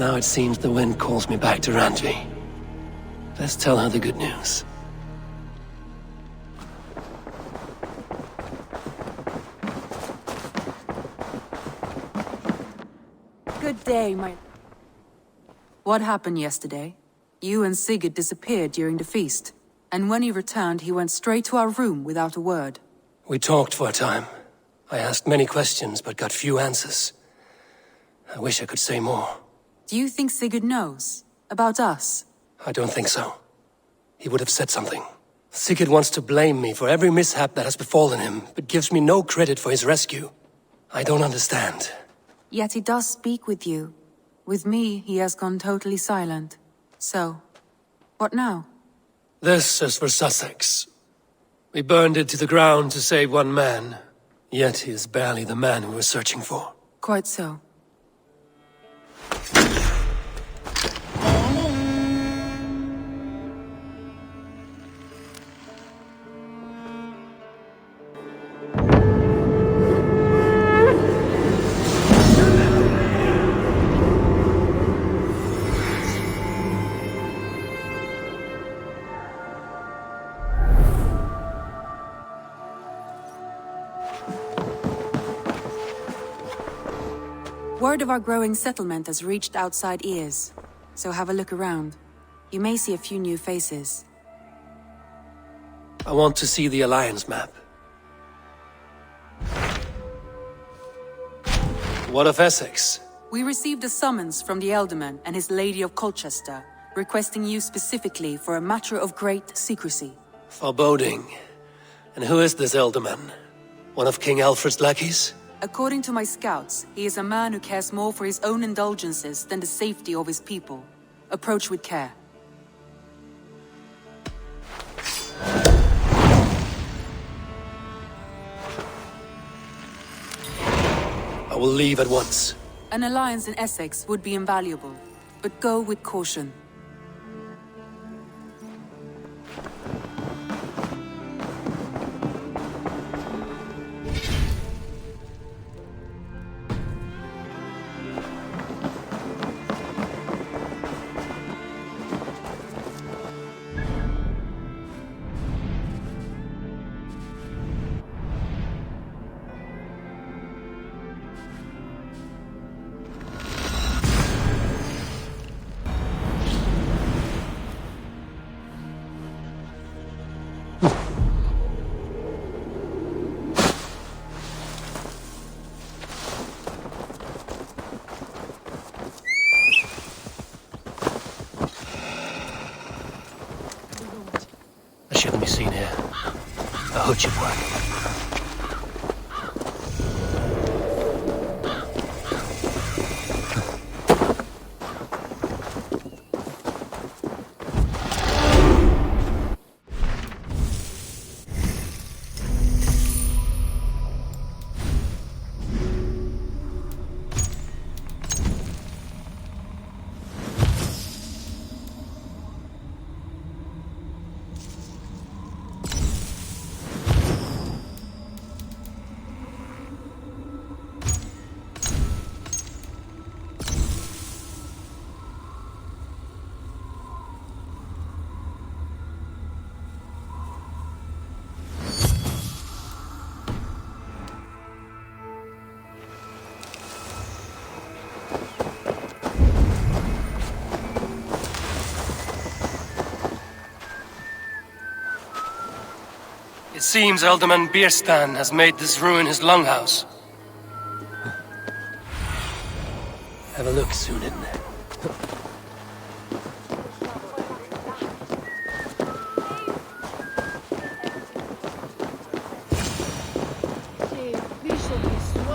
Now it seems the wind calls me back to Randvi. Let's tell her the good news. Good day, my... What happened yesterday? You and Sigurd disappeared during the feast, and when he returned, he went straight to our room without a word. We talked for a time. I asked many questions, but got few answers. I wish I could say more. Do you think Sigurd knows? About us? I don't think so. He would have said something. Sigurd wants to blame me for every mishap that has befallen him, but gives me no credit for his rescue. I don't understand. Yet he does speak with you. With me, he has gone totally silent. So, what now? This is for Sussex. We burned it to the ground to save one man. Yet he is barely the man we were searching for. Quite so. Word of our growing settlement has reached outside ears, so have a look around. You may see a few new faces. I want to see the Alliance map. What of Essex? We received a summons from the Elderman and his Lady of Colchester, requesting you specifically for a matter of great secrecy. Foreboding. And who is this Elderman? One of King Alfred's lackeys? According to my scouts, he is a man who cares more for his own indulgences than the safety of his people. Approach with care. I will leave at once. An alliance in Essex would be invaluable, but go with caution. I shouldn't be seen here. A hood should work. It seems Alderman Bierstan has made this ruin his longhouse. Have a look, Sunan.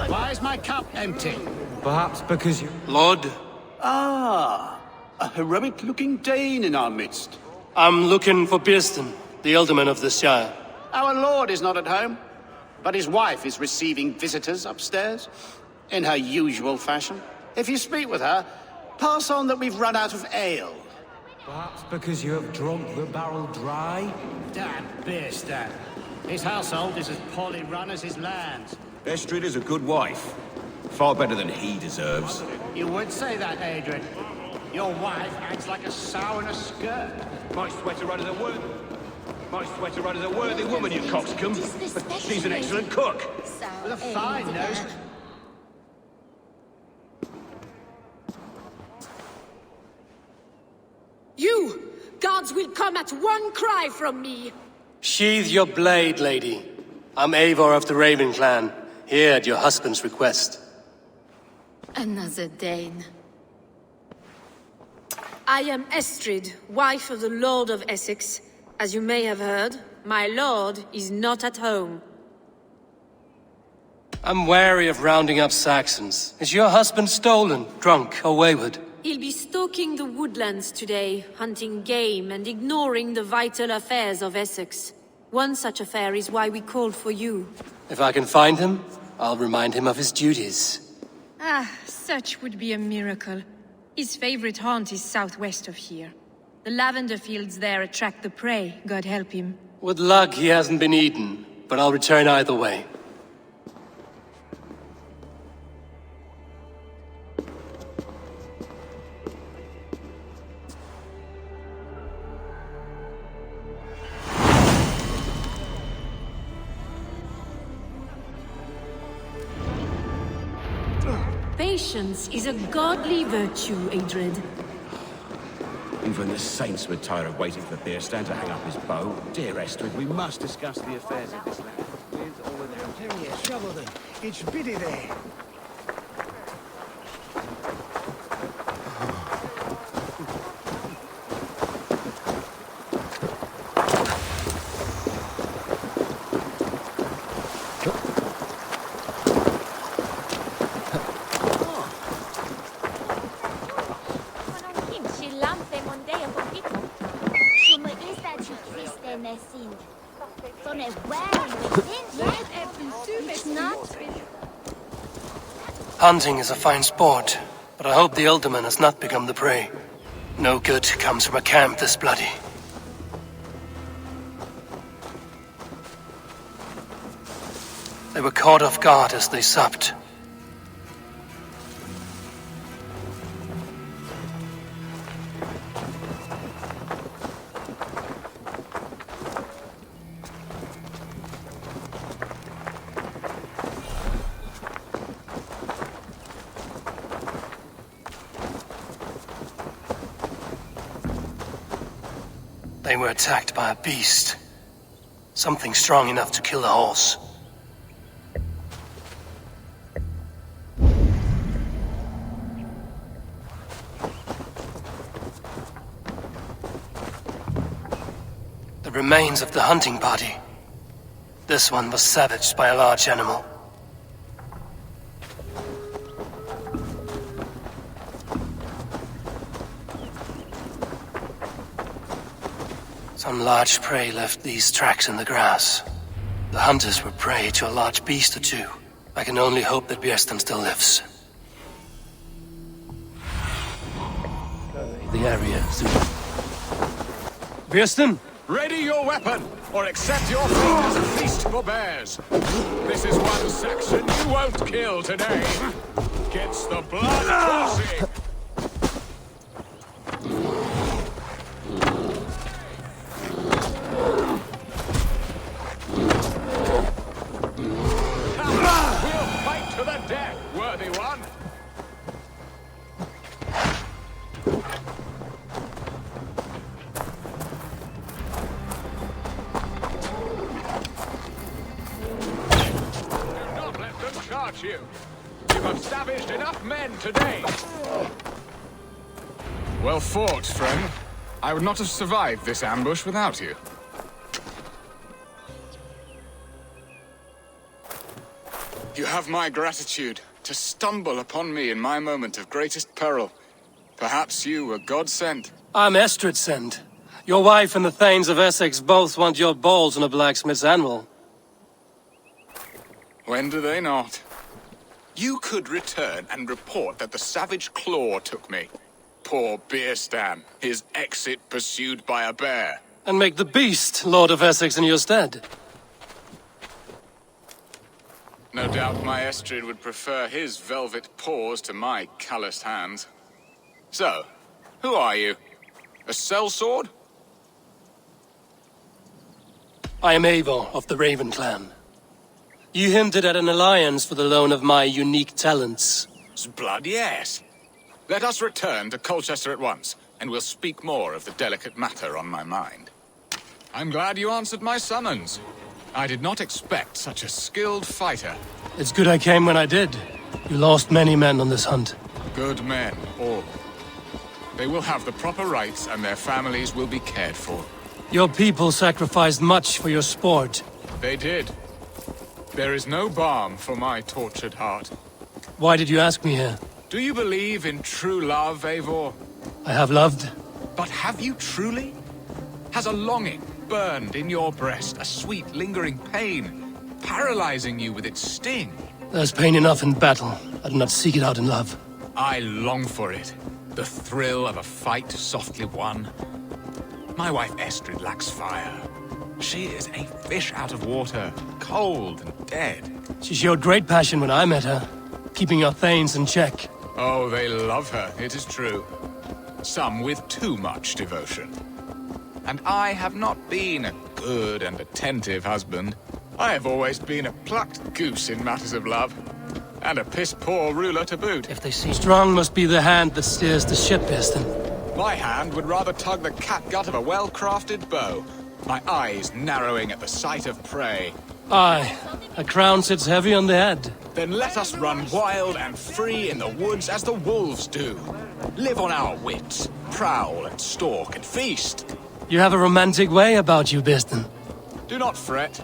Why is my cup empty? Perhaps because you... Lord, Ah, a heroic-looking Dane in our midst. I'm looking for Bierstan, the Alderman of the Shire. Our lord is not at home, but his wife is receiving visitors upstairs, in her usual fashion. If you speak with her, pass on that we've run out of ale. Perhaps because you have drunk the barrel dry? Damn Bierstan. His household is as poorly run as his lands. Estrid is a good wife. Far better than he deserves. You would say that, Adrian. Your wife acts like a sow in a skirt. My sweater run is a word. My sweater run is a worthy woman, you coxcomb. But she's an excellent cook. With a fine nose. You! Gods will come at one cry from me! Sheathe your blade, lady. I'm Eivor of the Raven clan, here at your husband's request. Another Dane. I am Estrid, wife of the Lord of Essex. As you may have heard, my lord is not at home. I'm wary of rounding up Saxons. Is your husband stolen, drunk, or wayward? He'll be stalking the woodlands today, hunting game and ignoring the vital affairs of Essex. One such affair is why we called for you. If I can find him, I'll remind him of his duties. Ah, such would be a miracle. His favorite haunt is southwest of here. The lavender fields there attract the prey, God help him. With luck, he hasn't been eaten, but I'll return either way. Patience is a godly virtue, Adred. Even the saints would tire of waiting for Beerstan to hang up his bow. Dear Estrid, we must discuss the affairs of this land. With or without him. Here, shovel them. It's biddy there. Hunting is a fine sport, but I hope the Alderman has not become the prey. No good comes from a camp this bloody. They were caught off guard as they supped. They were attacked by a beast. Something strong enough to kill a horse. The remains of the hunting party. This one was savaged by a large animal. Some large prey left these tracks in the grass. The hunters were prey to a large beast or two. I can only hope that Björnstan still lives. The area soon. Björnstan! Ready your weapon, or accept your fate as a feast for bears. This is one Saxon you won't kill today. Gets the blood coursing. We'll fight to the death, worthy one. You. You have savaged enough men today. Well fought, friend. I would not have survived this ambush without you. You have my gratitude to stumble upon me in my moment of greatest peril. Perhaps you were God-sent. I'm Estrid sent. Your wife and the Thanes of Essex both want your balls on a blacksmith's anvil. When do they not? You could return and report that the savage claw took me. Poor Björnstan, his exit pursued by a bear. And make the beast Lord of Essex in your stead. No doubt my Estrid would prefer his velvet paws to my calloused hands. So, Who are you? A sellsword? I am Eivor of the Raven clan. You hinted at an alliance for the loan of my unique talents. Blood, yes. Let us return to Colchester at once, and we'll speak more of the delicate matter on my mind. I'm glad you answered my summons. I did not expect such a skilled fighter. It's good I came when I did. You lost many men on this hunt. Good men, all. They will have the proper rights, and their families will be cared for. Your people sacrificed much for your sport. They did. There is no balm for my tortured heart. Why did you ask me here? Do you believe in true love, Eivor? I have loved. But have you truly? Has a longing burned in your breast, a sweet, lingering pain, paralyzing you with its sting? There's pain enough in battle. I do not seek it out in love. I long for it. The thrill of a fight softly won. My wife Estrid lacks fire. She is a fish out of water, cold and dead. She showed great passion when I met her, keeping your thanes in check. Oh, they love her, it is true. Some with too much devotion. And I have not been a good and attentive husband. I have always been a plucked goose in matters of love. And a piss-poor ruler to boot. If they see strong must be the hand that steers the ship, Eston. My hand would rather tug the catgut of a well-crafted bow. My eyes narrowing at the sight of prey. Aye, a crown sits heavy on the head. Then let us run wild and free in the woods as the wolves do. Live on our wits, prowl and stalk and feast. You have a romantic way about you, Biston. Do not fret.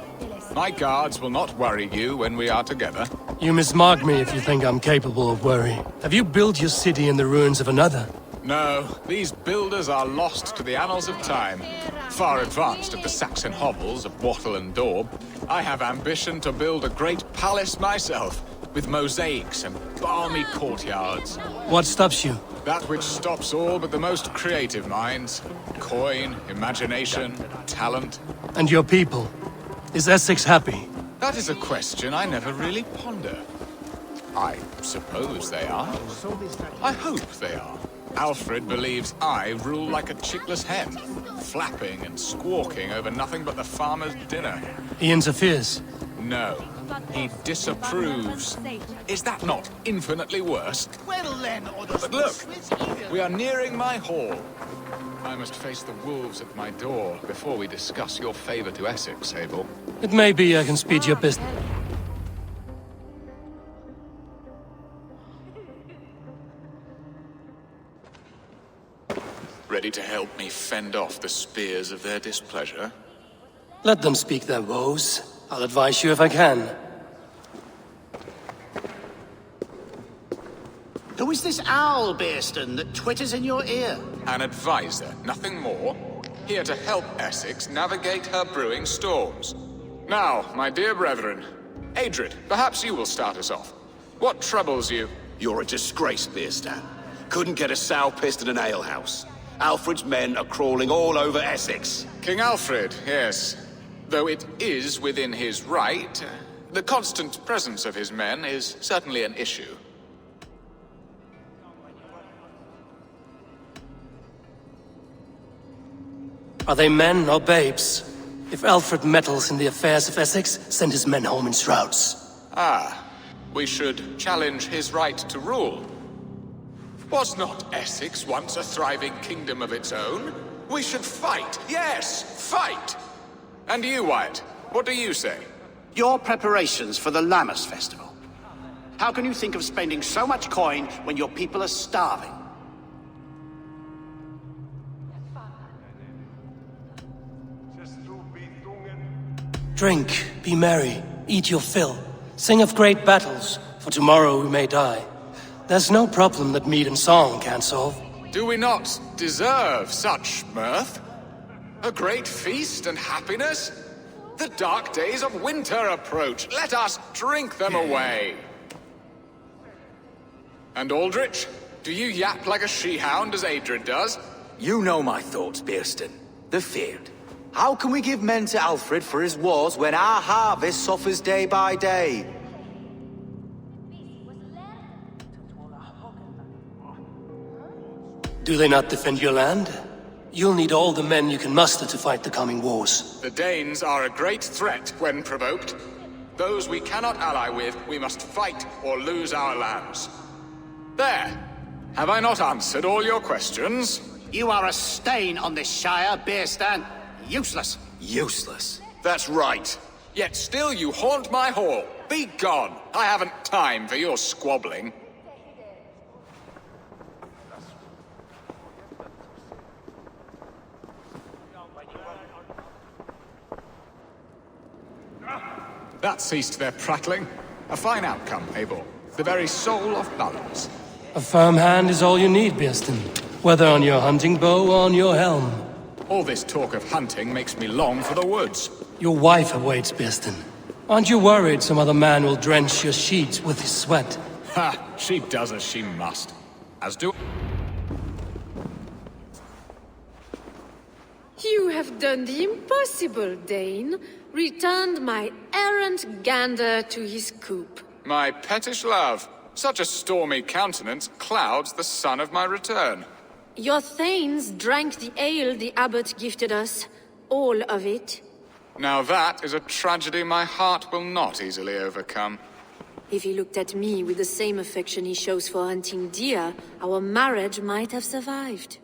My guards will not worry you when we are together. You mismark me if you think I'm capable of worry. Have you built your city in the ruins of another? No, these builders are lost to the annals of time. Far advanced of the Saxon hovels of Wattle and Daub, I have ambition to build a great palace myself, with mosaics and balmy courtyards. What stops you? That which stops all but the most creative minds. Coin, imagination, talent. And your people? Is Essex happy? That is a question I never really ponder. I suppose they are. I hope they are. Alfred believes I rule like a chickless hen, flapping and squawking over nothing but the farmer's dinner. He interferes? No, he disapproves. Is that not infinitely worse? But look, we are nearing my hall. I must face the wolves at my door before we discuss your favor to Essex, Abel. It may be I can speed your business. Ready to help me fend off the spears of their displeasure? Let them speak their woes. I'll advise you if I can. Who is this owl, Bearston, that twitters in your ear? An advisor, nothing more. Here to help Essex navigate her brewing storms. Now, my dear brethren, Adrid, perhaps you will start us off. What troubles you? You're a disgrace, Beerstan. Couldn't get a sow pissed in an alehouse. Alfred's men are crawling all over Essex. King Alfred, yes. Though it is within his right, the constant presence of his men is certainly an issue. Are they men or babes? If Alfred meddles in the affairs of Essex, send his men home in shrouds. Ah, we should challenge his right to rule. Was not Essex once a thriving kingdom of its own? We should fight, yes, fight! And you, Wyatt, what do you say? Your preparations for the Lammas festival. How can you think of spending so much coin when your people are starving? Drink, be merry, eat your fill. Sing of great battles, for tomorrow we may die. There's no problem that meat and song can't solve. Do we not deserve such mirth? A great feast and happiness? The dark days of winter approach. Let us drink them away. And Aldrich, do you yap like a she-hound as Adrid does? You know my thoughts, Bearston. The feared. How can we give men to Alfred for his wars when our harvest suffers day by day? Do they not defend your land? You'll need all the men you can muster to fight the coming wars. The Danes are a great threat when provoked. Those we cannot ally with, we must fight or lose our lands. There! Have I not answered all your questions? You are a stain on this Shire, Beerstan. Useless. Useless. That's right. Yet still you haunt my hall. Be gone! I haven't time for your squabbling. That ceased their prattling. A fine outcome, Eivor. The very soul of balance. A firm hand is all you need, Beerstan. Whether on your hunting bow or on your helm. All this talk of hunting makes me long for the woods. Your wife awaits, Beerstan. Aren't you worried some other man will drench your sheets with his sweat? Ha! She does as she must. As do... You have done the impossible, Dane. Returned my errant gander to his coop. My pettish love. Such a stormy countenance clouds the sun of my return. Your thanes drank the ale the abbot gifted us. All of it. Now that is a tragedy my heart will not easily overcome. If he looked at me with the same affection he shows for hunting deer, our marriage might have survived.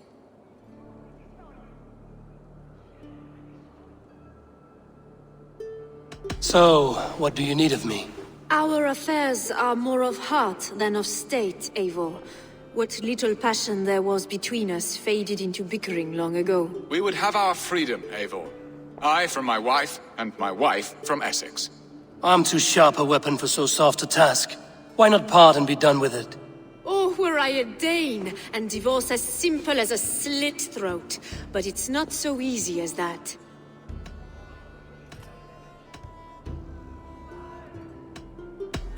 So, what do you need of me? Our affairs are more of heart than of state, Eivor. What little passion there was between us faded into bickering long ago. We would have our freedom, Eivor. I from my wife, and my wife from Essex. I'm too sharp a weapon for so soft a task. Why not part and be done with it? Oh, were I a Dane, and divorce as simple as a slit throat. But it's not so easy as that.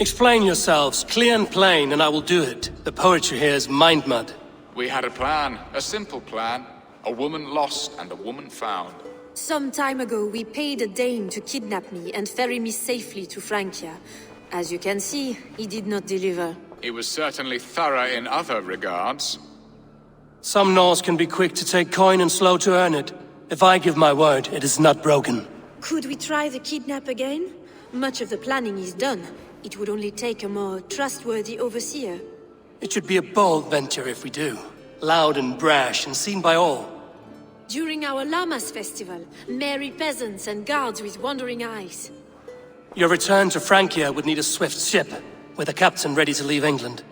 Explain yourselves, clear and plain, and I will do it. The poetry here is mind mud. We had a plan, a simple plan. A woman lost and a woman found. Some time ago, we paid a Dane to kidnap me and ferry me safely to Francia. As you can see, he did not deliver. He was certainly thorough in other regards. Some Norse can be quick to take coin and slow to earn it. If I give my word, it is not broken. Could we try the kidnap again? Much of the planning is done. It would only take a more trustworthy overseer. It should be a bold venture if we do. Loud and brash and seen by all. During our Llamas festival, merry peasants and guards with wandering eyes. Your return to Francia would need a swift ship, with a captain ready to leave England.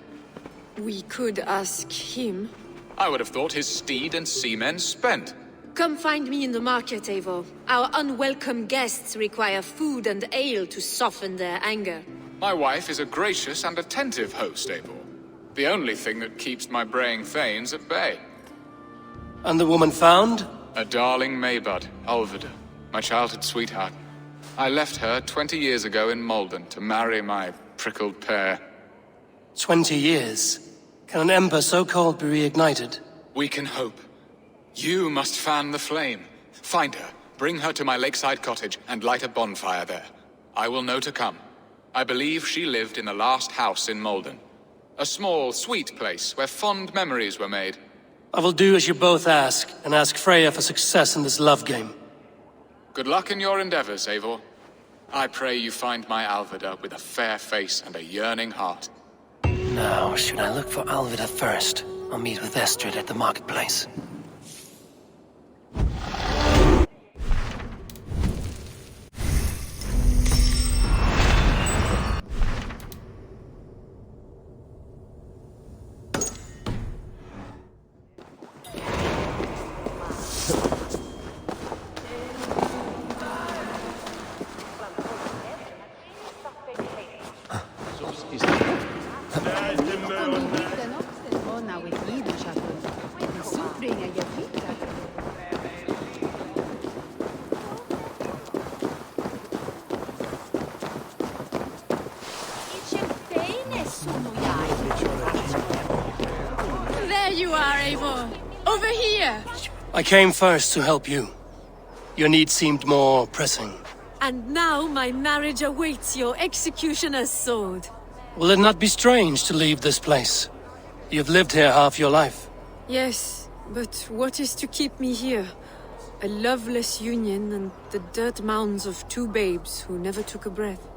We could ask him. I would have thought his steed and seamen spent. Come find me in the market, Eivor. Our unwelcome guests require food and ale to soften their anger. My wife is a gracious and attentive host, Eivor. The only thing that keeps my braying thanes at bay. And the woman found? A darling Maybud, Alvida, my childhood sweetheart. I left her 20 years ago in Malden to marry my prickled pear. 20 years? Can an ember so cold be reignited? We can hope. You must fan the flame. Find her, bring her to my lakeside cottage, and light a bonfire there. I will know to come. I believe she lived in the last house in Malden. A small, sweet place where fond memories were made. I will do as you both ask, and ask Freya for success in this love game. Good luck in your endeavors, Eivor. I pray you find my Alvida with a fair face and a yearning heart. Now, should I look for Alvida first, or meet with Estrid at the marketplace? There you are, Eivor. Over here. I came first to help you. Your need seemed more pressing. And now my marriage awaits your executioner's sword. Will it not be strange to leave this place? You've lived here half your life. Yes, But what is to keep me here? A loveless union and the dirt mounds of two babes who never took a breath.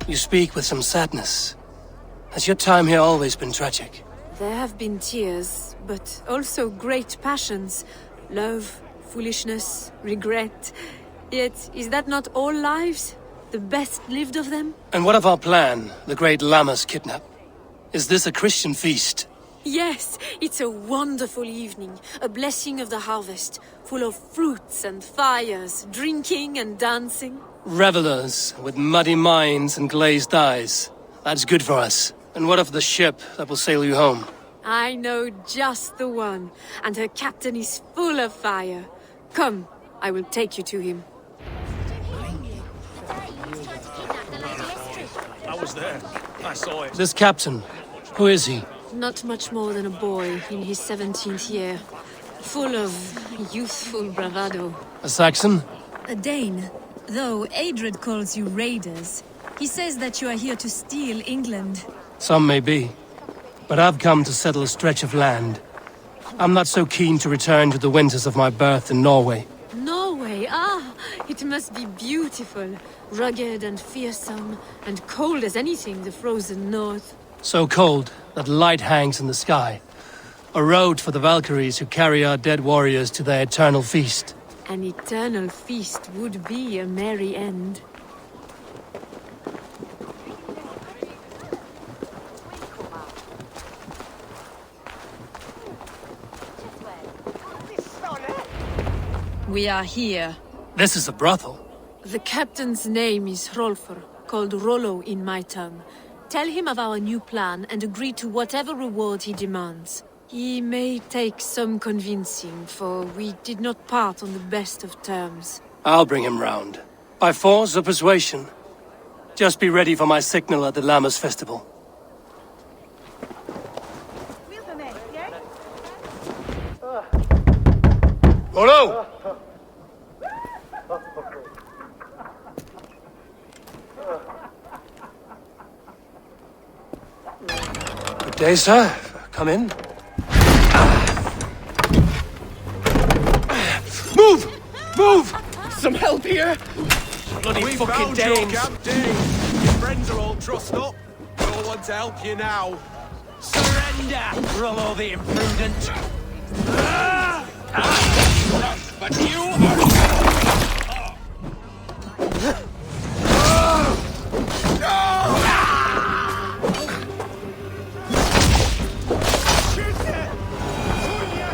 You speak with some sadness. Has your time here always been tragic? There have been tears, but also great passions. Love, foolishness, regret. Yet, is that not all lives? The best lived of them? And what of our plan, the great Lamma's kidnap? Is this a Christian feast? Yes, it's a wonderful evening, a blessing of the harvest, full of fruits and fires, drinking and dancing. Revelers with muddy minds and glazed eyes. That's good for us. And what of the ship that will sail you home? I know just the one, and her captain is full of fire. Come, I will take you to him. I was there. I saw it. This captain, who is he? Not much more than a boy in his 17th year, full of youthful bravado. A Saxon? A Dane. Though Adred calls you raiders, he says that you are here to steal England. Some may be. But I've come to settle a stretch of land. I'm not so keen to return to the winters of my birth in Norway. Norway? Ah, it must be beautiful. Rugged and fearsome, and cold as anything the frozen north. So cold that light hangs in the sky. A road for the Valkyries who carry our dead warriors to their eternal feast. An eternal feast would be a merry end. We are here. This is a brothel. The captain's name is Hrolfr, called Rollo in my tongue. Tell him of our new plan and agree to whatever reward he demands. He may take some convincing, for we did not part on the best of terms. I'll bring him round. By force or persuasion. Just be ready for my signal at the Lammas festival. Rollo! Good day, sir. Come in. Move! Move! Some help here? Bloody We fucking found your Danes! camp, Dane. Your friends are all trussed up. No one to help you now. Surrender, Rollo the imprudent! But you are...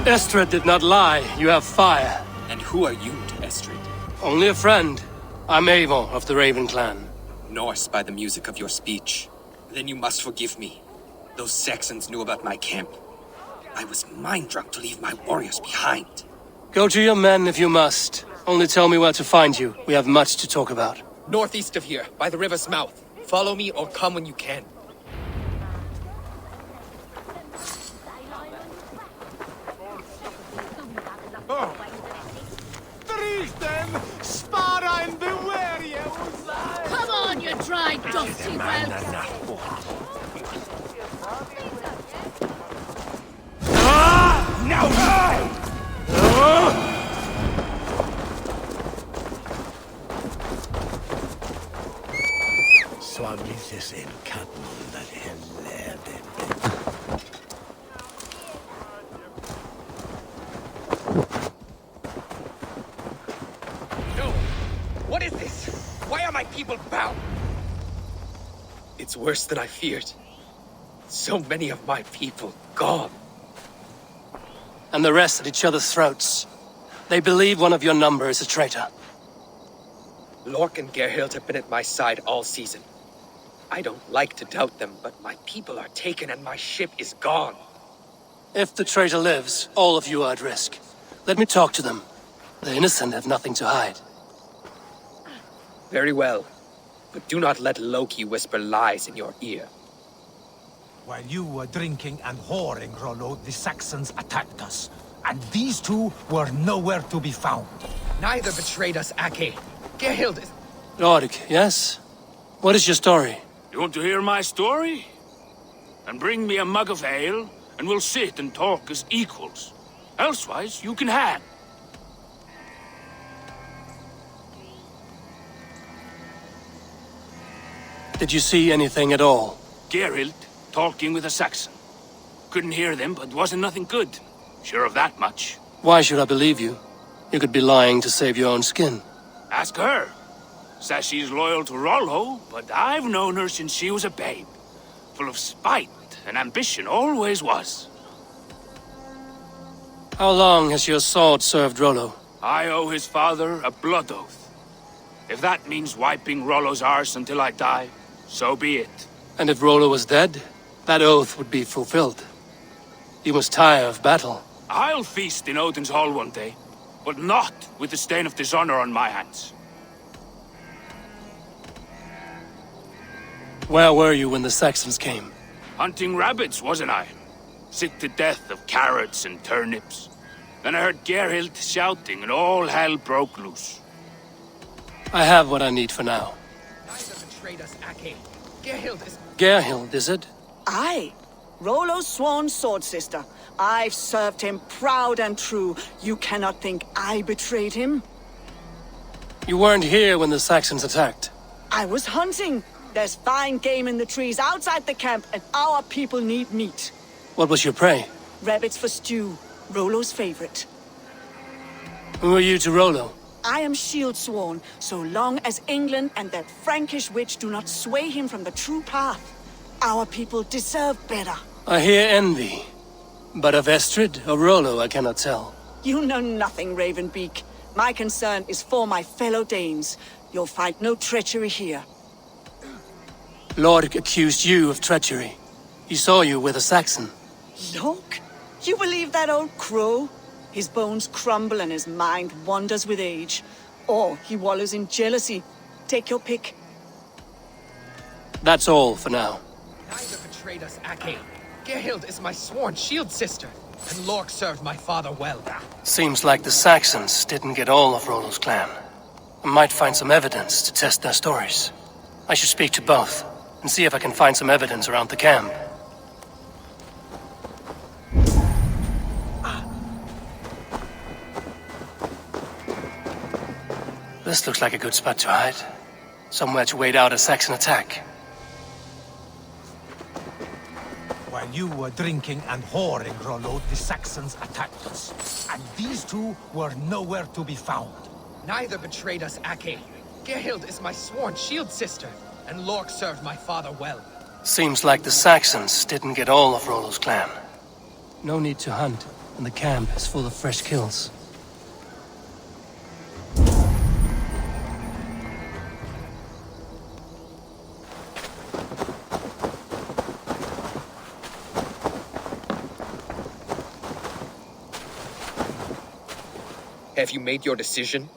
Estrid did not lie. You have fire. And who are you to Estrid? Only a friend. I'm Avon of the Raven clan. Norse by the music of your speech. Then you must forgive me. Those Saxons knew about my camp. I was mind-drunk to leave my warriors behind. Go to your men if you must. Only tell me where to find you. We have much to talk about. Northeast of here, by the river's mouth. Follow me or come when you can. Come on, you dry, dusty whelp! No! What is this? Why are my people bound? It's worse than I feared. So many of my people gone. And the rest at each other's throats. They believe one of your number is a traitor. Lork and Gerhild have been at my side all season. I don't like to doubt them, but my people are taken and my ship is gone. If the traitor lives, all of you are at risk. Let me talk to them. The innocent have nothing to hide. Very well. But do not let Loki whisper lies in your ear. While you were drinking and whoring, Rollo, the Saxons attacked us. And these two were nowhere to be found. Neither betrayed us, Ake. Gerhild is... Lork, yes? What is your story? You want to hear my story? and bring me a mug of ale, and we'll sit and talk as equals. Elsewise, you can hang. Did you see anything at all? Geralt talking with a Saxon. Couldn't hear them, but wasn't nothing good. Sure of that much. Why should I believe you? You could be lying to save your own skin. Ask her. Says she's loyal to Rollo, but I've known her since she was a babe. Full of spite and ambition, always was. How long has your sword served Rollo? I owe his father a blood oath. If that means wiping Rollo's arse until I die, so be it. And if Rollo was dead, that oath would be fulfilled. You must tire of battle. I'll feast in Odin's hall one day, but not with the stain of dishonor on my hands. Where were you when the Saxons came? Hunting rabbits, wasn't I? Sick to death of carrots and turnips. Then I heard Geralt shouting and all hell broke loose. I have what I need for now. Neither betrayed us, Ake. Geralt is... Gerhild, is it? Aye. Rollo's sworn sword sister. I've served him proud and true. You cannot think I betrayed him? You weren't here when the Saxons attacked. I was hunting. There's fine game in the trees outside the camp, and our people need meat. What was your prey? Rabbits for stew. Rollo's favorite. Who are you to Rollo? I am shield sworn, so long as England and that Frankish witch do not sway him from the true path. Our people deserve better. I hear envy. But of Estrid or Rollo, I cannot tell. You know nothing, Ravenbeak. My concern is for my fellow Danes. You'll find no treachery here. Lord accused you of treachery. He saw you with a Saxon. Look, you believe that old crow? His bones crumble and his mind wanders with age. Or he wallows in jealousy. Take your pick. That's all for now. Neither betrayed us, Ake. Gerhild is my sworn shield sister, and Lork served my father well. Seems like the Saxons didn't get all of Rollo's clan. I might find some evidence to test their stories. I should speak to both, and see if I can find some evidence around the camp. This looks like a good spot to hide. Somewhere to wait out a Saxon attack. While you were drinking and whoring, Rollo, the Saxons attacked us. And these two were nowhere to be found. Neither betrayed us, Ake. Gerhild is my sworn shield sister, and Lork served my father well. Seems like the Saxons didn't get all of Rollo's clan. No need to hunt, and the camp is full of fresh kills. Have you made your decision?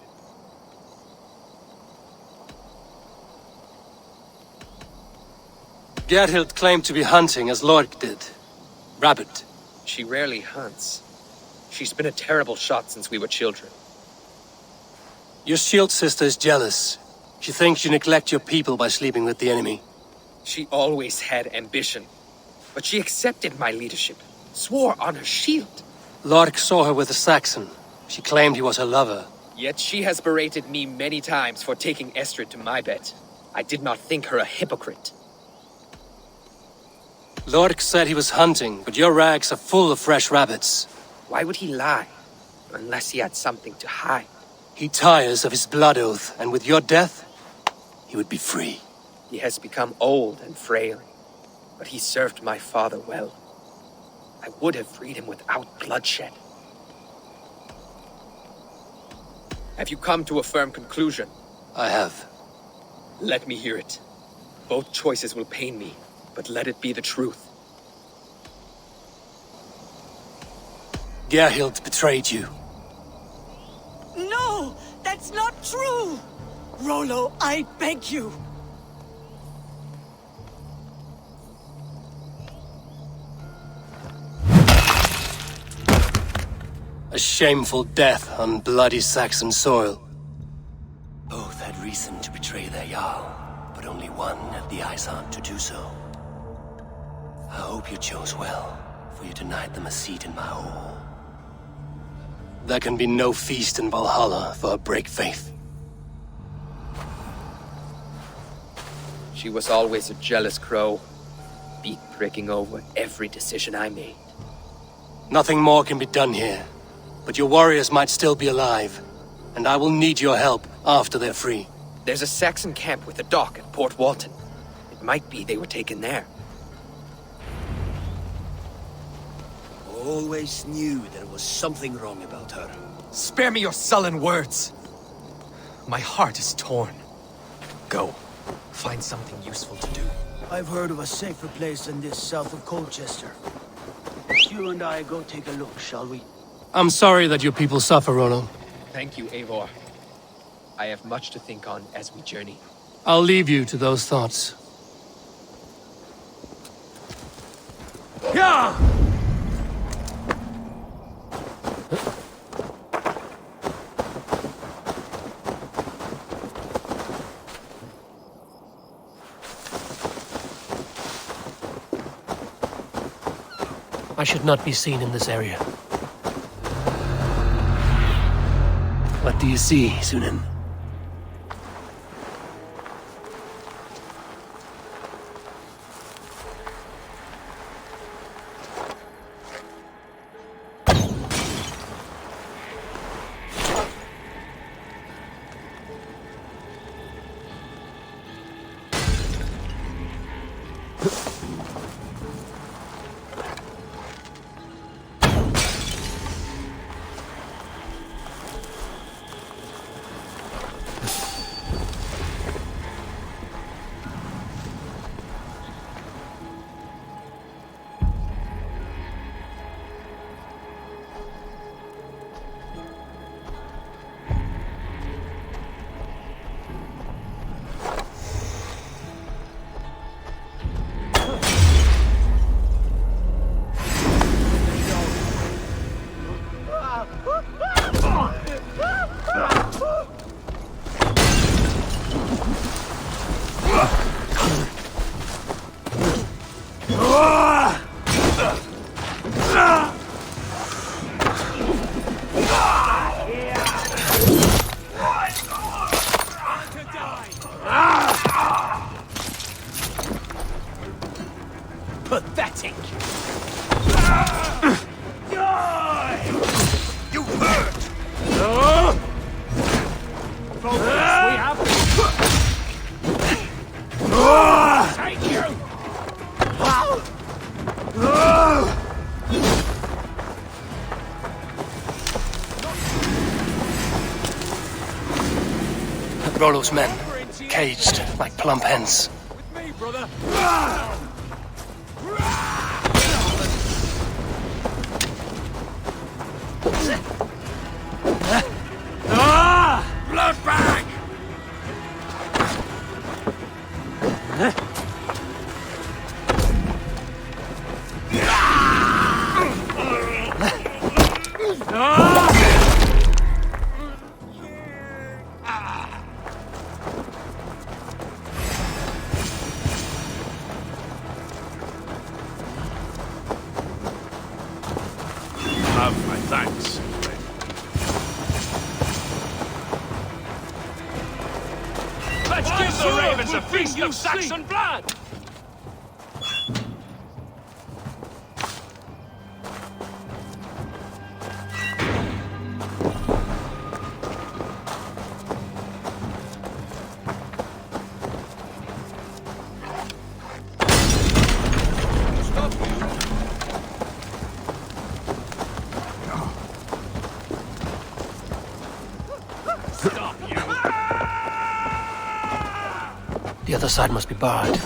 Gerhild claimed to be hunting as Lork did. Rabbit. She rarely hunts. She's been a terrible shot since we were children. Your shield sister is jealous. She thinks you neglect your people by sleeping with the enemy. She always had ambition. But she accepted my leadership, swore on her shield. Lork saw her with a Saxon. She claimed he was her lover. Yet she has berated me many times for taking Estrid to my bed. I did not think her a hypocrite. Lork said he was hunting, but your rags are full of fresh rabbits. Why would he lie? Unless he had something to hide. He tires of his blood oath, and with your death, he would be free. He has become old and frail, but he served my father well. I would have freed him without bloodshed. Have you come to a firm conclusion? I have. Let me hear it. Both choices will pain me, but let it be the truth. Gerhild betrayed you. No! That's not true! Rollo, I beg you! A shameful death on bloody Saxon soil. Both had reason to betray their Jarl, but only one had the eyes on to do so. I hope you chose well, for you denied them a seat in my hall. There can be no feast in Valhalla for a break faith. She was always a jealous crow, beak-pricking over every decision I made. Nothing more can be done here, but your warriors might still be alive, and I will need your help after they're free. There's a Saxon camp with a dock at Port Walton. It might be they were taken there. Always knew there was something wrong about her. Spare me your sullen words! My heart is torn. Go. Find something useful to do. I've heard of a safer place than this south of Colchester. You and I go take a look, shall we? I'm sorry that your people suffer, Rollo. Thank you, Eivor. I have much to think on as we journey. I'll leave you to those thoughts. Yeah! I should not be seen in this area. What do you see, Sunan? Pathetic! You hurt! We have take you! Rollo's men, caged like plump hens. Me, brother! Blood bag! Have my thanks. Let's give the ravens a feast of Saxon blood! The other side must be barred.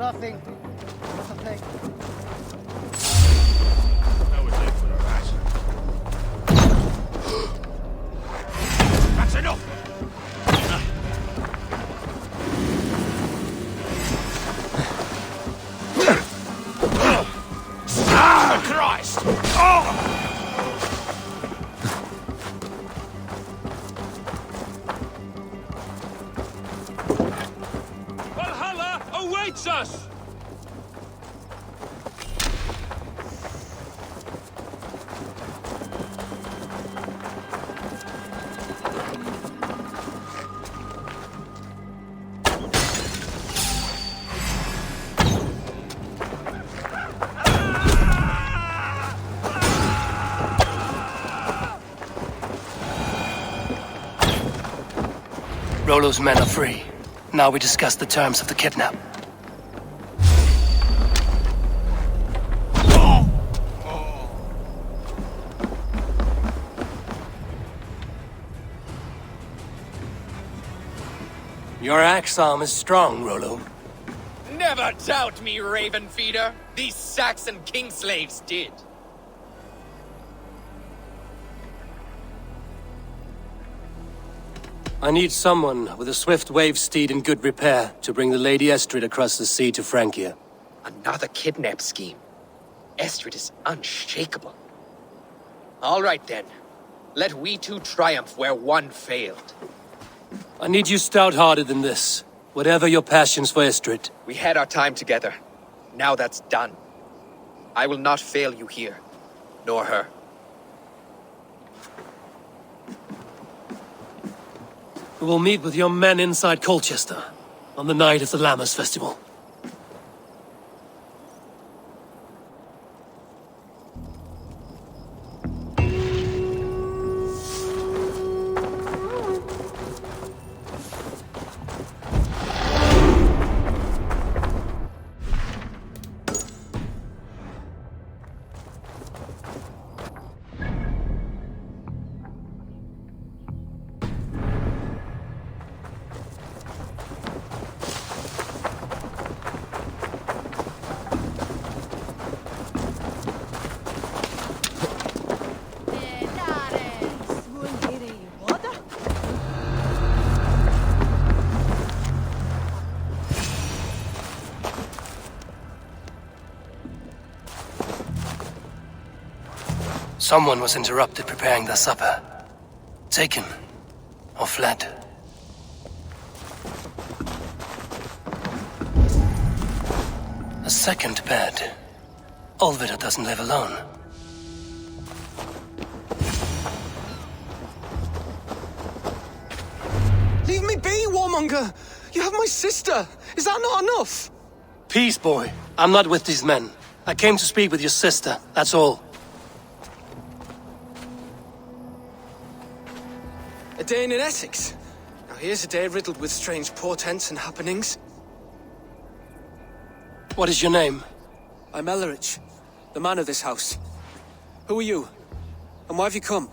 Nothing. Nothing. That's enough! Ah, Christ! Oh! Valhalla awaits us! Rollo's men are free. Now we discuss the terms of the kidnap. Your axe arm is strong, Rollo. Never doubt me, Raven Feeder. These Saxon king slaves did. I need someone with a swift wave steed in good repair to bring the Lady Estrid across the sea to Francia. Another kidnap scheme. Estrid is unshakable. All right then. Let we two triumph where one failed. I need you stout-hearted in this, whatever your passions for Estrid. We had our time together. Now that's done. I will not fail you here, nor her. We will meet with your men inside Colchester on the night of the Lammas Festival. Someone was interrupted preparing their supper. Taken. Or fled. A second bed. Olvida doesn't live alone. Leave me be, warmonger! You have my sister! Is that not enough? Peace, boy. I'm not with these men. I came to speak with your sister, that's all. A day in Essex. Now here's a day riddled with strange portents and happenings. What is your name? I'm Ellerich, the man of this house. Who are you? And why have you come?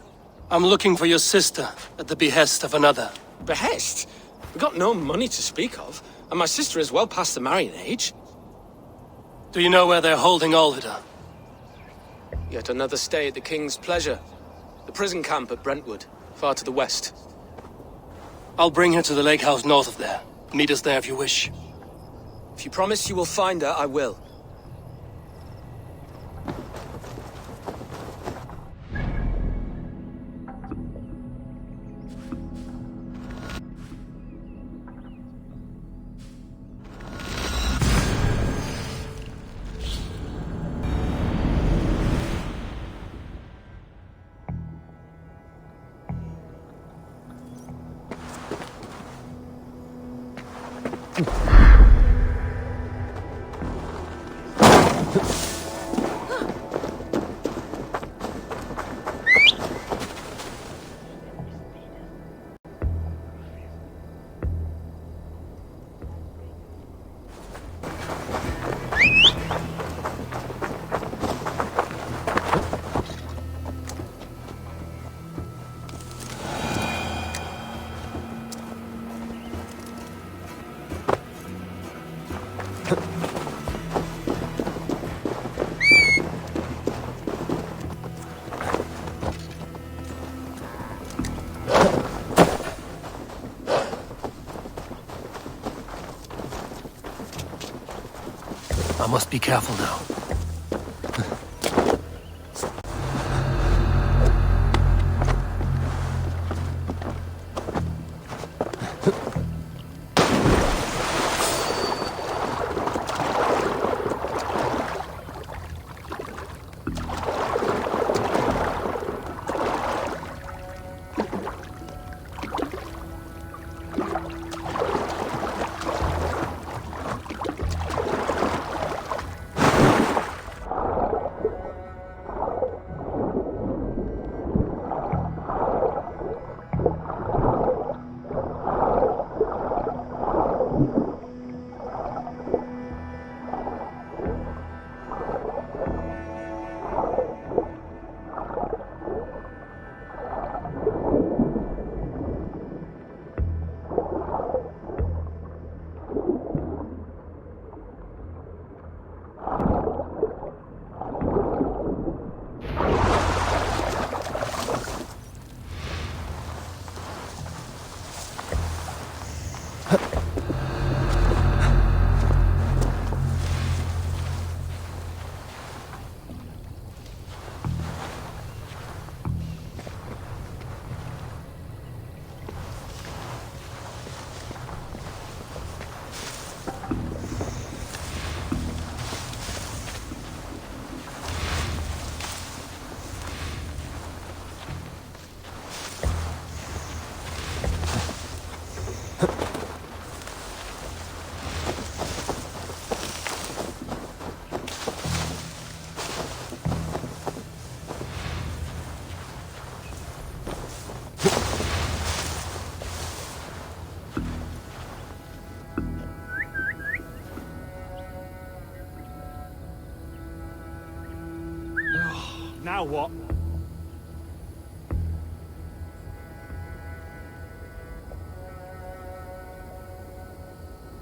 I'm looking for your sister at the behest of another. Behest? We've got no money to speak of, and my sister is well past the marrying age. Do you know where they're holding Olvida? Yet another stay at the King's pleasure. The prison camp at Brentwood, far to the west. I'll bring her to the lake house north of there. Meet us there if you wish. If you promise you will find her, I will. I must be careful now. Now what?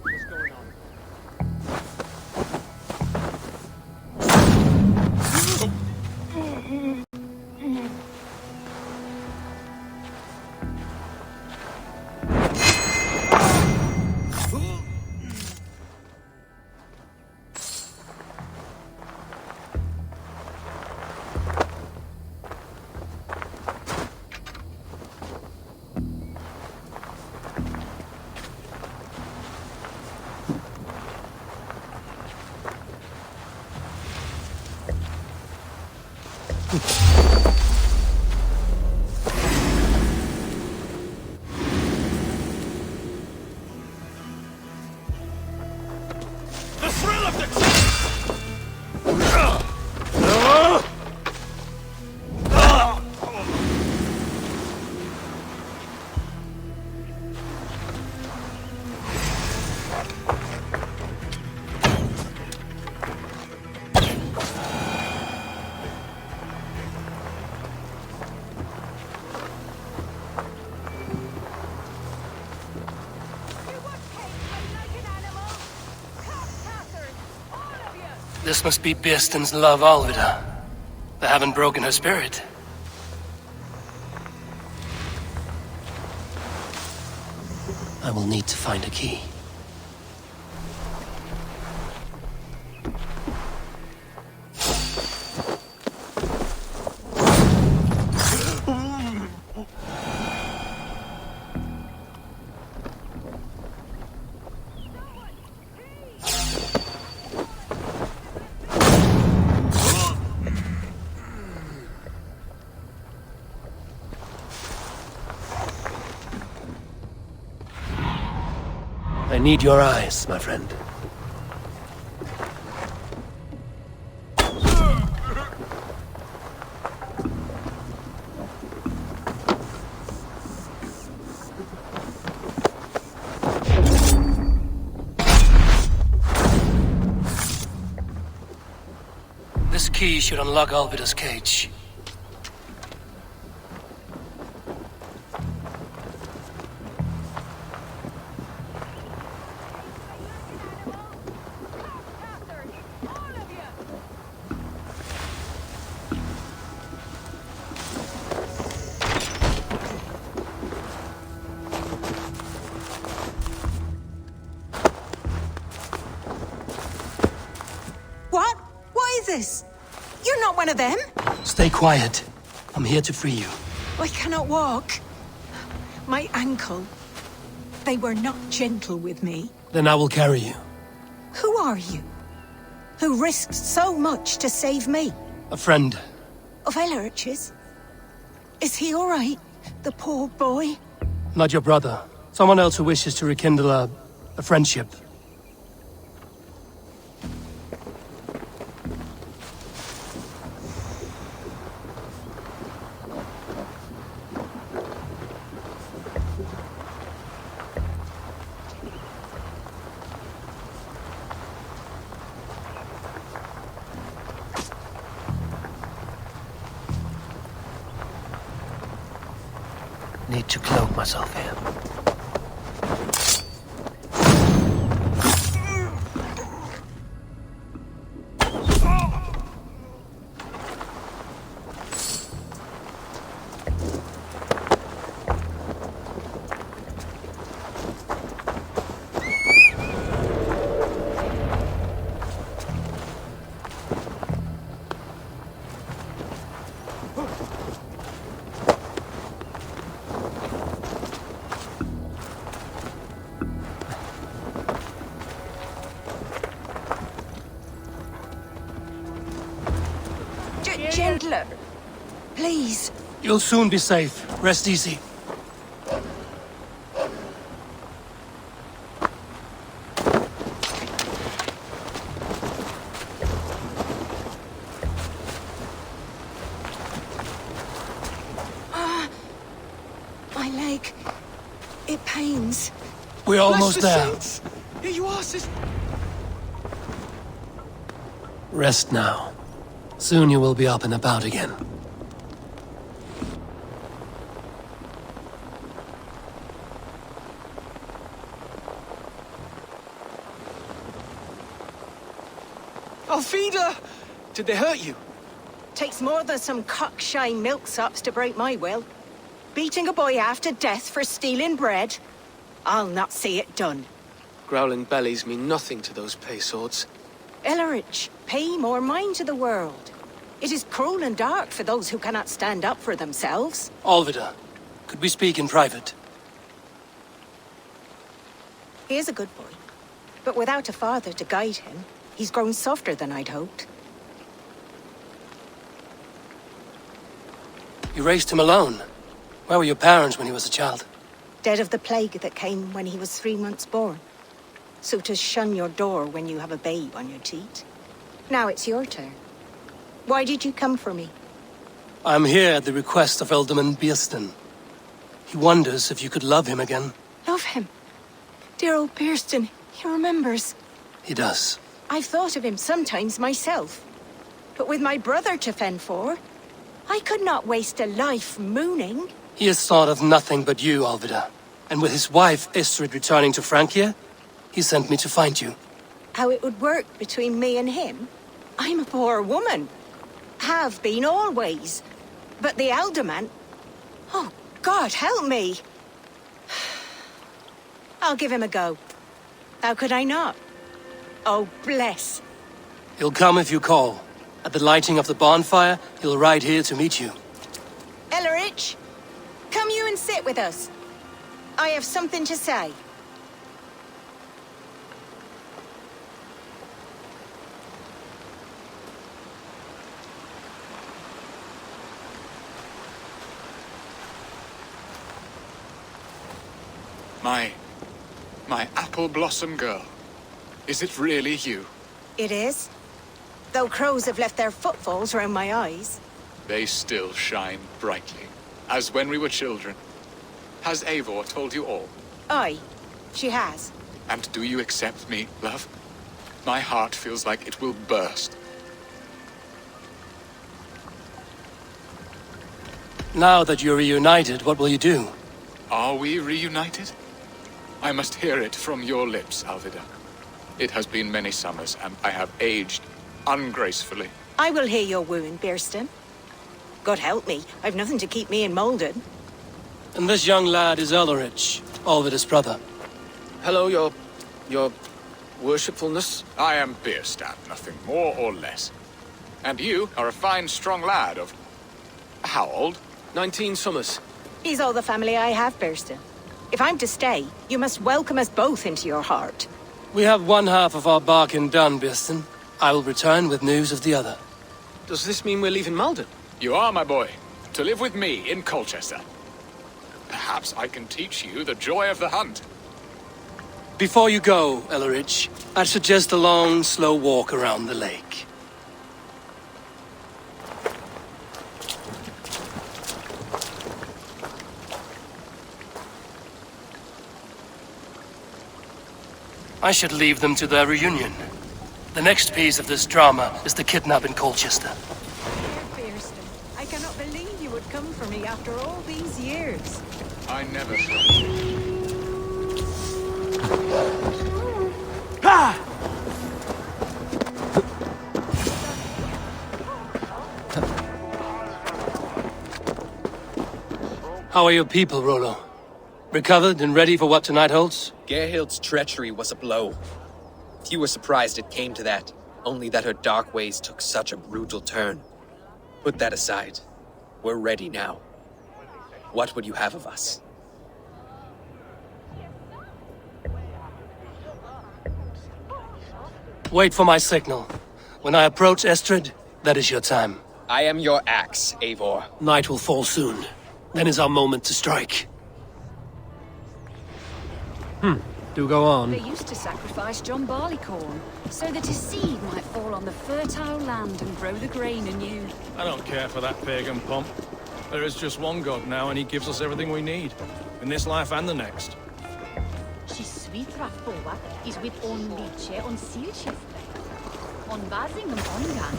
What's going on? The thrill of the This must be Birsten's love, Alvida. They haven't broken her spirit. I will need to find a key. I need your eyes, my friend. This key should unlock Alvida's cage. this? You're not one of them? Stay quiet. I'm here to free you. I cannot walk. My ankle. They were not gentle with me. Then I will carry you. Who are you? Who risked so much to save me? A friend. Of Elrich's? Is he all right? The poor boy? Not your brother. Someone else who wishes to rekindle a friendship. Need to cloak myself here. Gentler. Please. You'll soon be safe. Rest easy. My leg. It pains. We're almost there. Saints. Here you are, sis. Rest now. Soon you will be up and about again. Alfida! Did they hurt you? Takes more than some cockshy milksops to break my will. Beating a boy half to death for stealing bread? I'll not see it done. Growling bellies mean nothing to those pay swords. Ellerich, pay more mind to the world. It is cruel and dark for those who cannot stand up for themselves. Alvida, could we speak in private? He is a good boy, but without a father to guide him, he's grown softer than I'd hoped. You raised him alone. Where were your parents when he was a child? Dead of the plague that came when he was 3 months born. So to shun your door when you have a babe on your teat. Now it's your turn. Why did you come for me? I'm here at the request of Alderman Bierston. He wonders if you could love him again. Love him? Dear old Bierston, he remembers. He does. I've thought of him sometimes myself. But with my brother to fend for, I could not waste a life mooning. He has thought of nothing but you, Alvida. And with his wife, Istrid, returning to Francia, he sent me to find you. How it would work between me and him? I'm a poor woman. Have been always. But the alderman... Oh, God, help me! I'll give him a go. How could I not? Oh, bless. He'll come if you call. At the lighting of the bonfire, he'll ride here to meet you. Ellerich, come you and sit with us. I have something to say. My apple blossom girl. Is it really you? It is. Though crows have left their footfalls round my eyes. They still shine brightly, as when we were children. Has Eivor told you all? Aye, she has. And do you accept me, love? My heart feels like it will burst. Now that you're reunited, what will you do? Are we reunited? I must hear it from your lips, Alvida. It has been many summers, and I have aged ungracefully. I will heal your wound, Bierston. God help me, I've nothing to keep me in Malden. And this young lad is Ellerich, Alvida's brother. Hello, your worshipfulness. I am Bierstan, nothing more or less. And you are a fine, strong lad of... how old? 19 summers. He's all the family I have, Burston. If I'm to stay, you must welcome us both into your heart. We have one half of our bargain done, Birston. I will return with news of the other. Does this mean we're leaving Malden? You are, my boy, to live with me in Colchester. Perhaps I can teach you the joy of the hunt. Before you go, Elleridge, I'd suggest a long, slow walk around the lake. I should leave them to their reunion. The next piece of this drama is the kidnap in Colchester. Dear Burston, I cannot believe you would come for me after all these years. I never... Ah! How are your people, Rollo? Recovered and ready for what tonight holds? Gerhild's treachery was a blow. Few were surprised it came to that, only that her dark ways took such a brutal turn. Put that aside. We're ready now. What would you have of us? Wait for my signal. When I approach Estrid, that is your time. I am your axe, Eivor. Night will fall soon. Then is our moment to strike. Do go on. They used to sacrifice John Barleycorn, so that his seed might fall on the fertile land and grow the grain anew. I don't care for that pagan pomp. There is just one god now, and he gives us everything we need. In this life and the next. Sweetrap Boa is with only che on Silchifte. On Basing and Ongan,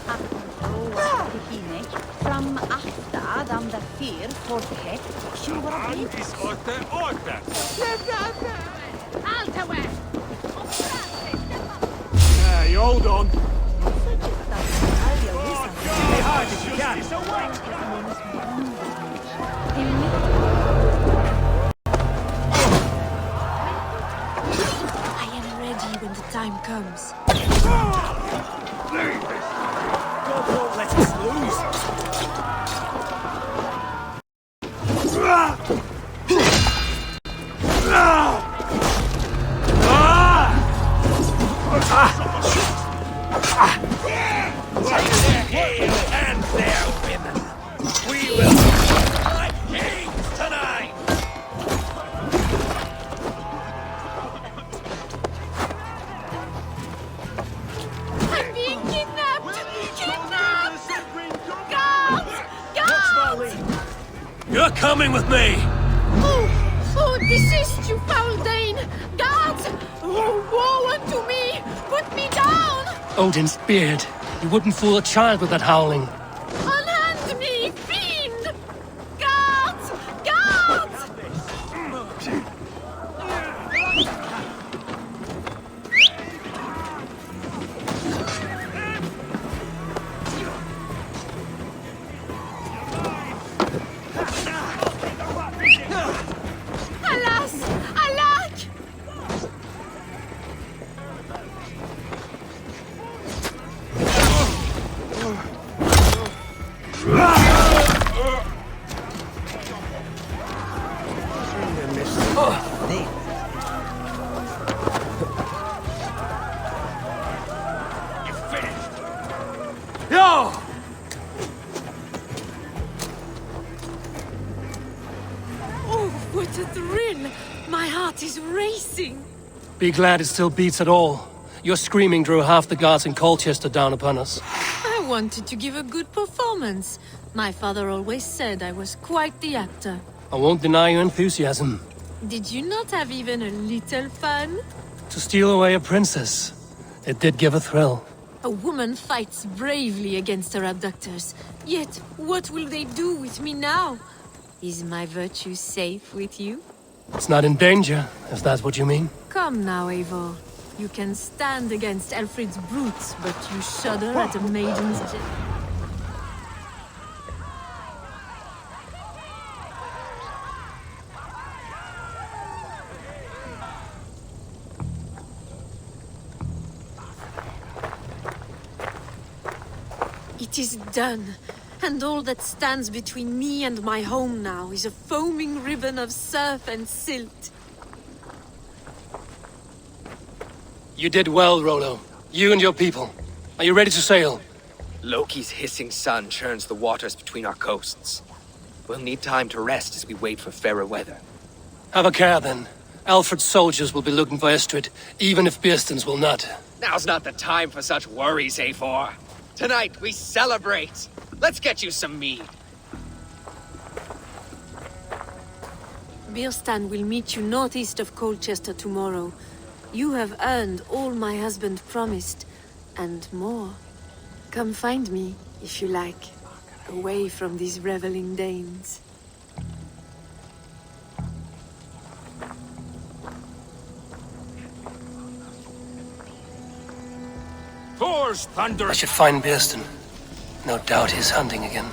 at Roa Hinek, from after them the fear for the head, she were a baby. Altaway! Hey, hold on. I am ready when the time comes. God won't let us lose. And their women. We will like kings tonight. I'm being kidnapped! Kidnapped! Guards! Guards! You're coming with me! Oh, desist, you foul Dane! Guards! Oh, woe unto me! Put me down! Odin's beard. You wouldn't fool a child with that howling. Unhand me, fiend! Guards! Guards! Alas! Alack! Yo! Oh, what a thrill! My heart is racing. Be glad it still beats at all. Your screaming drew half the guards in Colchester down upon us. I wanted to give a good performance. My father always said I was quite the actor. I won't deny your enthusiasm. Did you not have even a little fun? To steal away a princess. It did give a thrill. A woman fights bravely against her abductors. Yet, what will they do with me now? Is my virtue safe with you? It's not in danger, if that's what you mean. Come now, Eivor. You can stand against Alfred's brutes, but you shudder at a maiden's It is done. And all that stands between me and my home now is a foaming ribbon of surf and silt. You did well, Rollo. You and your people. Are you ready to sail? Loki's hissing sun churns the waters between our coasts. We'll need time to rest as we wait for fairer weather. Have a care, then. Alfred's soldiers will be looking for Estrid, even if Birsten's will not. Now's not the time for such worries, Eivor. Tonight, we celebrate. Let's get you some mead. Birstan will meet you northeast of Colchester tomorrow. You have earned all my husband promised, and more. Come find me, if you like, away from these reveling Danes. Thor's thunder! I should find Birsten. No doubt he's hunting again.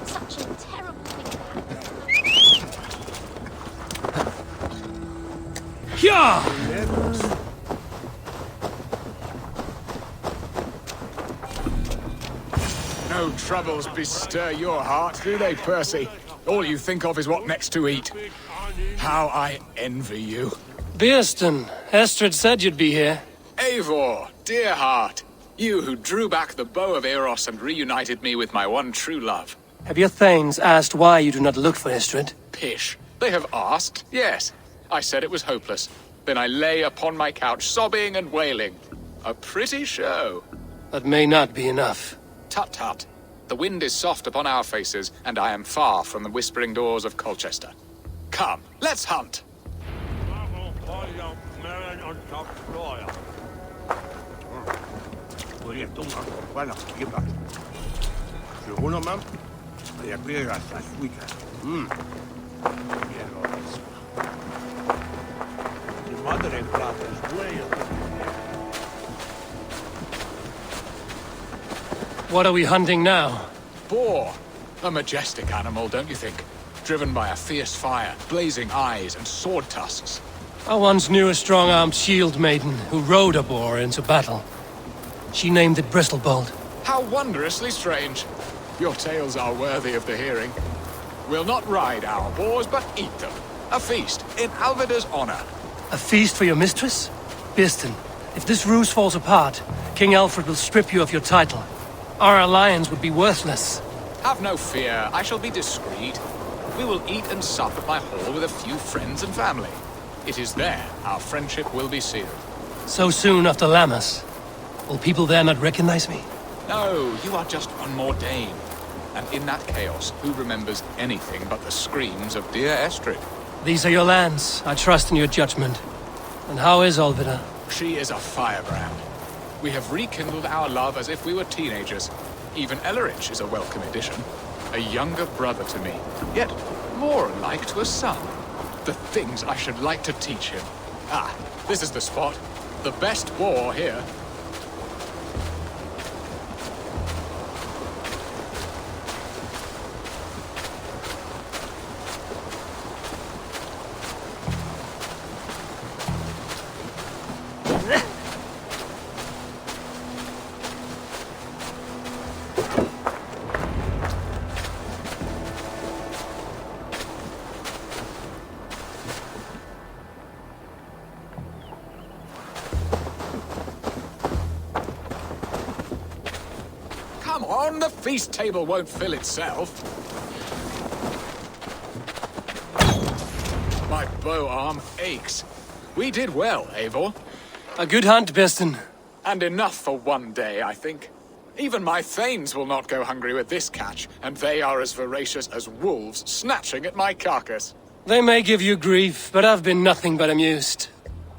Such a terrible thing. Yeah! No troubles bestir your heart, do they, Percy? All you think of is what next to eat. How I envy you. Birsten, Estrid said you'd be here. Eivor, dear heart. You who drew back the bow of Eros and reunited me with my one true love. Have your thanes asked why you do not look for Estrid? Pish. They have asked, yes. I said it was hopeless. Then I lay upon my couch, sobbing and wailing. A pretty show. That may not be enough. Tut tut. The wind is soft upon our faces, and I am far from the whispering doors of Colchester. Come, let's hunt! What are we hunting now? Boar. A majestic animal, don't you think? Driven by a fierce fire, blazing eyes, and sword tusks. I once knew a strong-armed shield maiden who rode a boar into battle. She named it Bristlebolt. How wondrously strange. Your tales are worthy of the hearing. We'll not ride our boars, but eat them. A feast, in Alvida's honor. A feast for your mistress? Birsten, if this ruse falls apart, King Alfred will strip you of your title. Our alliance would be worthless. Have no fear, I shall be discreet. We will eat and sup at my hall with a few friends and family. It is there our friendship will be sealed. So soon after Lammas? Will people there not recognize me? No, you are just one more Dane. And in that chaos, who remembers anything but the screams of dear Estrid? These are your lands. I trust in your judgment. And how is Olvida? She is a firebrand. We have rekindled our love as if we were teenagers. Even Ellerich is a welcome addition. A younger brother to me, yet more like to a son. The things I should like to teach him. Ah, this is the spot. The best war here. Come on, the feast table won't fill itself. My bow arm aches. We did well, Eivor. A good hunt, Birsten. And enough for one day, I think. Even my thanes will not go hungry with this catch, and they are as voracious as wolves snatching at my carcass. They may give you grief, but I've been nothing but amused.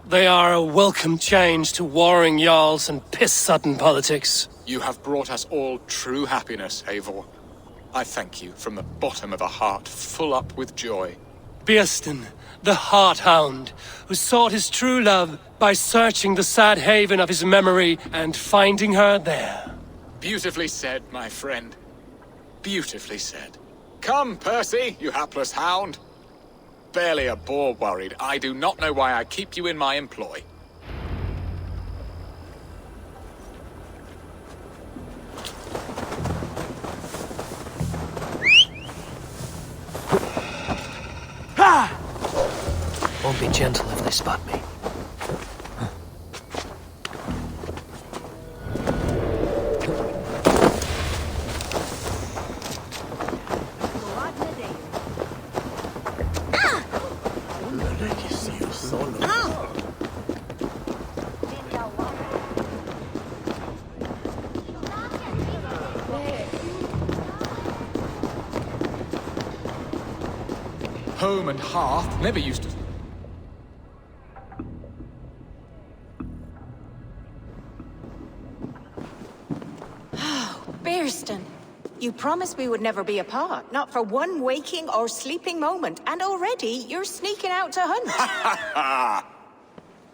They are a welcome change to warring jarls and piss-sudden politics. You have brought us all true happiness, Eivor. I thank you from the bottom of a heart full up with joy. Birsten, the Heart-Hound, who sought his true love by searching the sad haven of his memory and finding her there. Beautifully said, my friend. Beautifully said. Come, Percy, you hapless hound. Barely a boar worried. I do not know why I keep you in my employ. Won't be gentle if they spot me. Home and hearth never used to... Birsten, you promised we would never be apart, not for one waking or sleeping moment, and already you're sneaking out to hunt.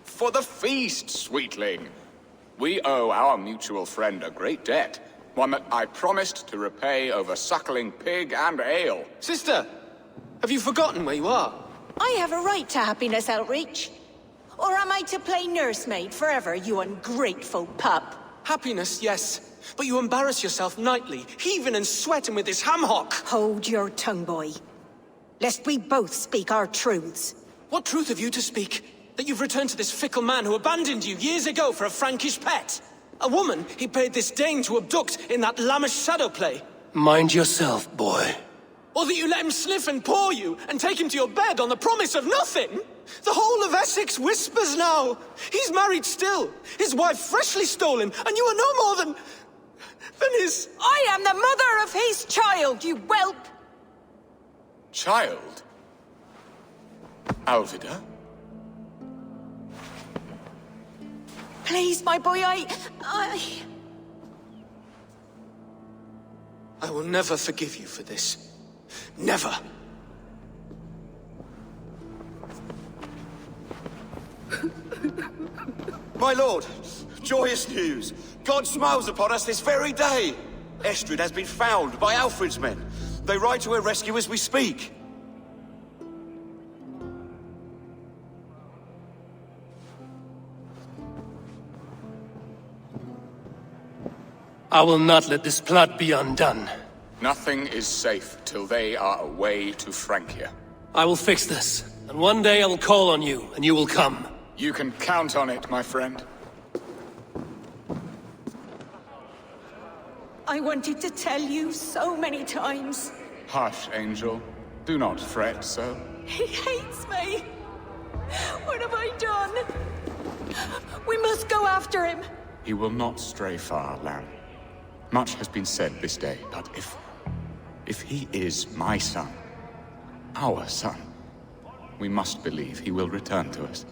For the feast, sweetling. We owe our mutual friend a great debt, one that I promised to repay over suckling pig and ale. Sister, have you forgotten where you are? I have a right to happiness, Outreach. Or am I to play nursemaid forever, you ungrateful pup? Happiness, yes. But you embarrass yourself nightly, heaving and sweating with this ham-hock. Hold your tongue, boy. Lest we both speak our truths. What truth have you to speak? That you've returned to this fickle man who abandoned you years ago for a Frankish pet? A woman he paid this Dane to abduct in that lammish shadow play? Mind yourself, boy. Or that you let him sniff and paw you, and take him to your bed on the promise of nothing? The whole of Essex whispers now. He's married still, his wife freshly stolen, and you are no more than his... I am the mother of his child, you whelp! Child? Alvida? Please, my boy, I will never forgive you for this. Never. My lord, joyous news. God smiles upon us this very day. Estrid has been found by Alfred's men. They ride to her rescue as we speak. I will not let this plot be undone. Nothing is safe till they are away to Francia. I will fix this, and one day I will call on you, and you will come. You can count on it, my friend. I wanted to tell you so many times. Hush, Angel. Do not fret so. He hates me. What have I done? We must go after him. He will not stray far, lamb. Much has been said this day, but if he is my son, our son, we must believe he will return to us.